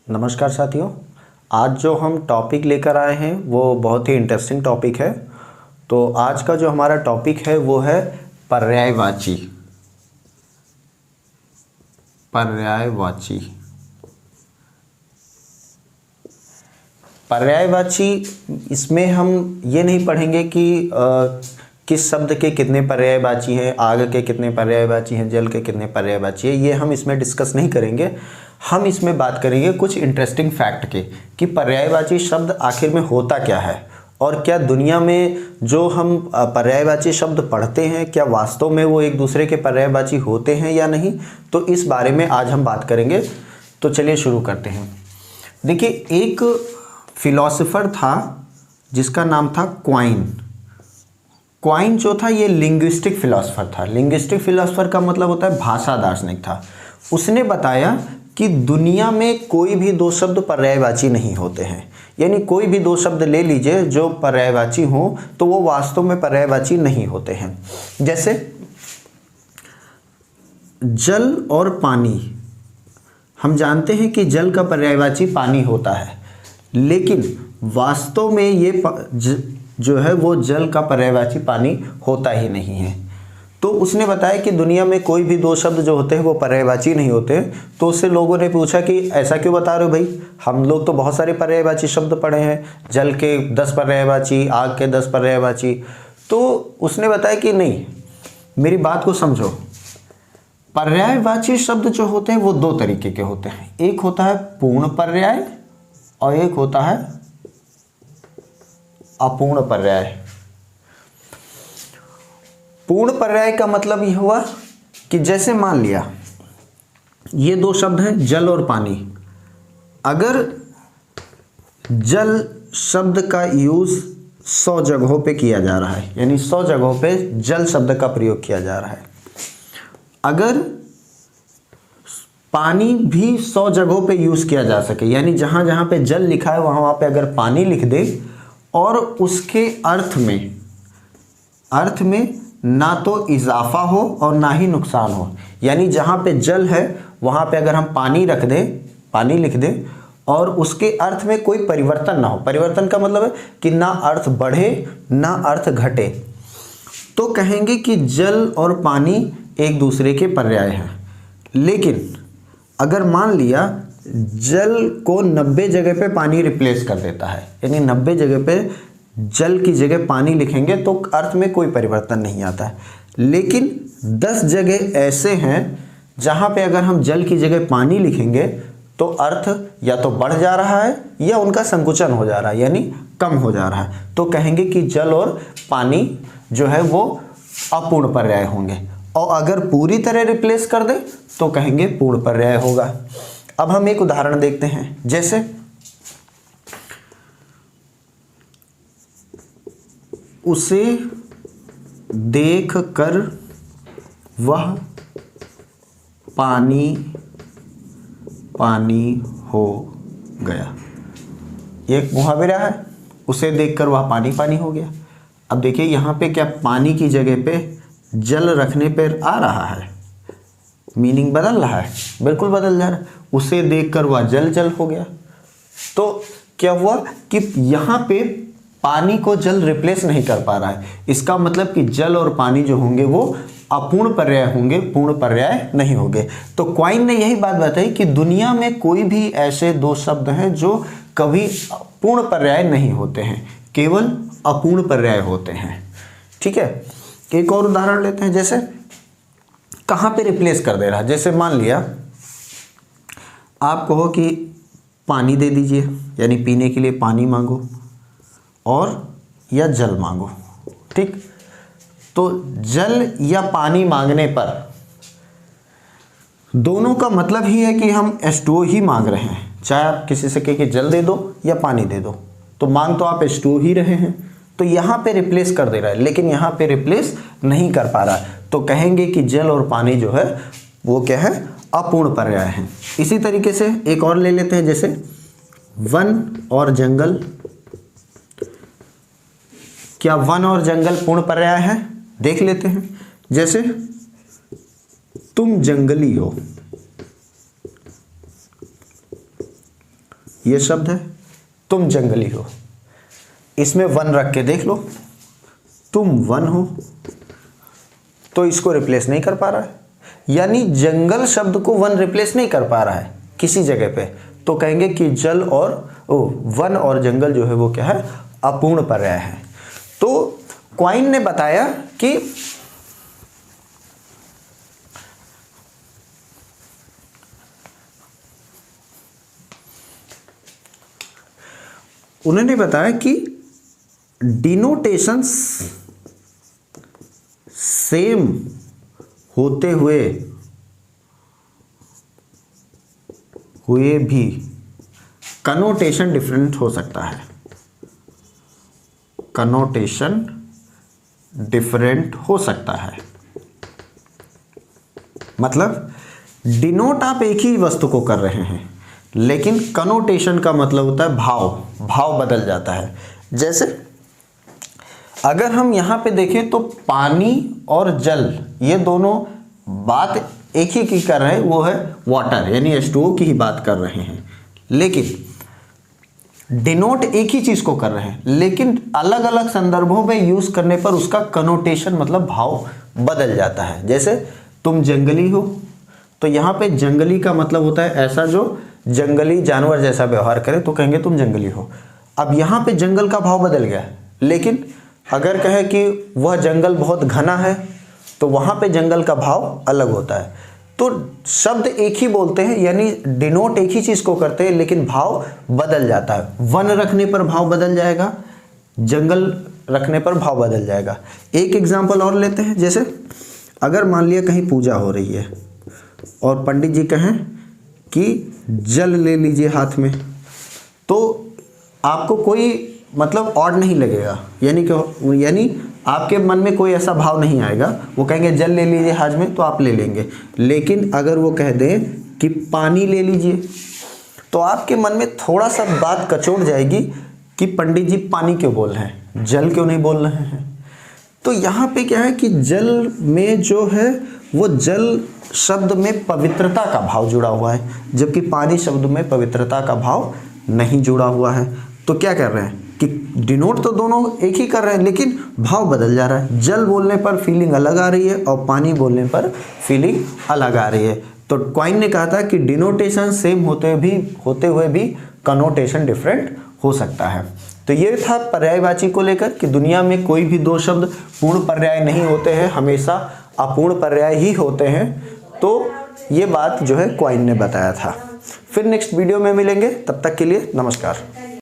नमस्कार साथियों। आज जो हम टॉपिक लेकर आए हैं वो बहुत ही इंटरेस्टिंग टॉपिक है। तो आज का जो हमारा टॉपिक है वो है पर्यायवाची। पर्यायवाची पर्यायवाची इसमें हम ये नहीं पढ़ेंगे कि किस शब्द के कितने पर्यायवाची हैं, आग के कितने पर्यायवाची हैं, जल के कितने पर्यायवाची हैं, ये हम इसमें डिस्कस नहीं करेंगे। हम इसमें बात करेंगे कुछ इंटरेस्टिंग फैक्ट के कि पर्यायवाची शब्द आखिर में होता क्या है और क्या दुनिया में जो हम पर्यायवाची शब्द पढ़ते हैं क्या वास्तव में वो एक दूसरे के पर्यायवाची होते हैं या नहीं। तो इस बारे में आज हम बात करेंगे। तो चलिए शुरू करते हैं। देखिए, एक फिलॉसफर था जिसका नाम था क्वाइन। क्वाइन जो था ये लिंग्विस्टिक फिलॉसफर था। लिंग्विस्टिक फिलॉसफर का मतलब होता है भाषा दार्शनिक था। उसने बताया कि दुनिया में कोई भी दो शब्द पर्यायवाची नहीं होते हैं, यानी कोई भी दो शब्द ले लीजिए जो पर्यायवाची हो तो वो वास्तव में पर्यायवाची नहीं होते हैं। जैसे जल और पानी, हम जानते हैं कि जल का पर्यायवाची पानी होता है, लेकिन वास्तव में ये जो है वो जल का पर्यायवाची पानी होता ही नहीं है। तो उसने बताया कि दुनिया में कोई भी दो शब्द जो होते हैं वो पर्यायवाची नहीं होते। तो उससे लोगों ने पूछा कि ऐसा क्यों बता रहे हो भाई, हम लोग तो बहुत सारे पर्यायवाची शब्द पढ़े हैं, जल के 10 पर्यायवाची, आग के 10 पर्यायवाची। तो उसने बताया कि नहीं, मेरी बात को समझो। पर्यायवाची शब्द जो होते हैं वो दो तरीके के होते हैं। एक होता है पूर्ण पर्याय और एक होता है अपूर्ण पर्याय। पूर्ण पर्याय का मतलब यह हुआ कि जैसे मान लिया ये दो शब्द हैं जल और पानी। अगर जल शब्द का यूज 100 जगहों पे किया जा रहा है, यानी 100 जगहों पे जल शब्द का प्रयोग किया जा रहा है। अगर पानी भी 100 जगहों पे यूज किया जा सके, यानी जहां जहां पे जल लिखा है वहां पे अगर पानी लिख दे और उसके अर्थ में ना तो इजाफा हो और ना ही नुकसान हो, यानी जहां पे जल है वहां पे अगर हम पानी रख दें, पानी लिख दें और उसके अर्थ में कोई परिवर्तन ना हो। परिवर्तन का मतलब है कि ना अर्थ बढ़े ना अर्थ घटे, तो कहेंगे कि जल और पानी एक दूसरे के पर्याय हैं। लेकिन अगर मान लिया जल को 90 जगह पे पानी रिप्लेस कर देता है, यानी 90 जगह पे जल की जगह पानी लिखेंगे तो अर्थ में कोई परिवर्तन नहीं आता है। लेकिन 10 जगह ऐसे हैं जहां पे अगर हम जल की जगह पानी लिखेंगे तो अर्थ या तो बढ़ जा रहा है या उनका संकुचन हो जा रहा है, यानी कम हो जा रहा है। तो कहेंगे कि जल और पानी जो है वो अपूर्ण पर्याय होंगे। और अगर पूरी तरह रिप्लेस कर दे तो कहेंगे पूर्ण पर्याय होगा। अब हम एक उदाहरण देखते हैं। जैसे उसे देख कर वह पानी पानी हो गया। एक मुहावरा है, उसे देखकर वह पानी पानी हो गया। अब देखिए यहाँ पे क्या पानी की जगह पे जल रखने पर आ रहा है, मीनिंग बदल रहा है? बिल्कुल बदल जा रहा है। उसे देखकर वह जल जल हो गया। तो क्या हुआ कि यहाँ पे पानी को जल रिप्लेस नहीं कर पा रहा है। इसका मतलब कि जल और पानी जो होंगे वो अपूर्ण पर्याय होंगे, पूर्ण पर्याय नहीं होंगे। तो क्वाइन ने यही बात बताई कि दुनिया में कोई भी ऐसे दो शब्द हैं जो कभी पूर्ण पर्याय नहीं होते हैं, केवल अपूर्ण पर्याय होते हैं। ठीक है, एक और उदाहरण लेते हैं। जैसे कहाँ पे रिप्लेस कर दे रहा है, जैसे मान लिया आप कहो कि पानी दे दीजिए, यानी पीने के लिए पानी मांगो और या जल मांगो। ठीक, तो जल या पानी मांगने पर दोनों का मतलब ही है कि हम H2O ही मांग रहे हैं। चाहे आप किसी से कह के जल दे दो या पानी दे दो, तो मांग तो आप H2O ही रहे हैं। तो यहाँ पे रिप्लेस कर दे रहा है, लेकिन यहाँ पे रिप्लेस नहीं कर पा रहा है। तो कहेंगे कि जल और पानी जो है वो क्या है, अपूर्ण पर्याय है। इसी तरीके से एक और ले लेते हैं। जैसे वन और जंगल, क्या वन और जंगल पूर्ण पर्याय है? देख लेते हैं। जैसे तुम जंगली हो, ये शब्द है, तुम जंगली हो, इसमें वन रख के देख लो, तुम वन हो, तो इसको रिप्लेस नहीं कर पा रहा है, यानी जंगल शब्द को वन रिप्लेस नहीं कर पा रहा है किसी जगह पे, तो कहेंगे कि जल और वन और जंगल जो है वो क्या है, अपूर्ण पर्याय है। तो क्वाइन ने बताया कि उन्होंने बताया कि डिनोटेशंस सेम होते हुए भी कनोटेशन डिफरेंट हो सकता है, कनोटेशन डिफरेंट हो सकता है। मतलब डिनोट आप एक ही वस्तु को कर रहे हैं, लेकिन कनोटेशन का मतलब होता है भाव बदल जाता है। जैसे अगर हम यहाँ पे देखें तो पानी और जल ये दोनों बात एक ही की कर रहे हैं, वो है वाटर यानी H2O की ही बात कर रहे हैं, लेकिन डिनोट एक ही चीज़ को कर रहे हैं, लेकिन अलग अलग संदर्भों में यूज़ करने पर उसका कनोटेशन मतलब भाव बदल जाता है। जैसे तुम जंगली हो, तो यहाँ पे जंगली का मतलब होता है ऐसा जो जंगली जानवर जैसा व्यवहार करे, तो कहेंगे तुम जंगली हो। अब यहाँ पे जंगल का भाव बदल गया, लेकिन अगर कहे कि वह जंगल बहुत घना है, तो वहाँ पे जंगल का भाव अलग होता है। तो शब्द एक ही बोलते हैं, यानी डिनोट एक ही चीज़ को करते हैं, लेकिन भाव बदल जाता है। वन रखने पर भाव बदल जाएगा, जंगल रखने पर भाव बदल जाएगा। एक एग्जाम्पल और लेते हैं। जैसे अगर मान लिया कहीं पूजा हो रही है और पंडित जी कहें कि जल ले लीजिए हाथ में, तो आपको कोई मतलब ऑड नहीं लगेगा, यानी आपके मन में कोई ऐसा भाव नहीं आएगा। वो कहेंगे जल ले लीजिए हाथ में, तो आप ले लेंगे। लेकिन अगर वो कह दें कि पानी ले लीजिए, तो आपके मन में थोड़ा सा बात कचोट जाएगी कि पंडित जी पानी क्यों बोल रहे हैं, जल क्यों नहीं बोल रहे हैं। तो यहाँ पे क्या है कि जल में जो है वो जल शब्द में पवित्रता का भाव जुड़ा हुआ है, जबकि पानी शब्द में पवित्रता का भाव नहीं जुड़ा हुआ है। तो क्या कर रहे हैं कि डिनोट तो दोनों एक ही कर रहे हैं, लेकिन भाव बदल जा रहा है। जल बोलने पर फीलिंग अलग आ रही है और पानी बोलने पर फीलिंग अलग आ रही है। तो क्वाइन ने कहा था कि डिनोटेशन सेम होते हुए भी कनोटेशन डिफरेंट हो सकता है। तो ये था पर्यायवाची को लेकर कि दुनिया में कोई भी दो शब्द पूर्ण पर्याय नहीं होते हैं, हमेशा अपूर्ण पर्याय ही होते हैं। तो ये बात जो है क्वाइन ने बताया था। फिर नेक्स्ट वीडियो में मिलेंगे, तब तक के लिए नमस्कार।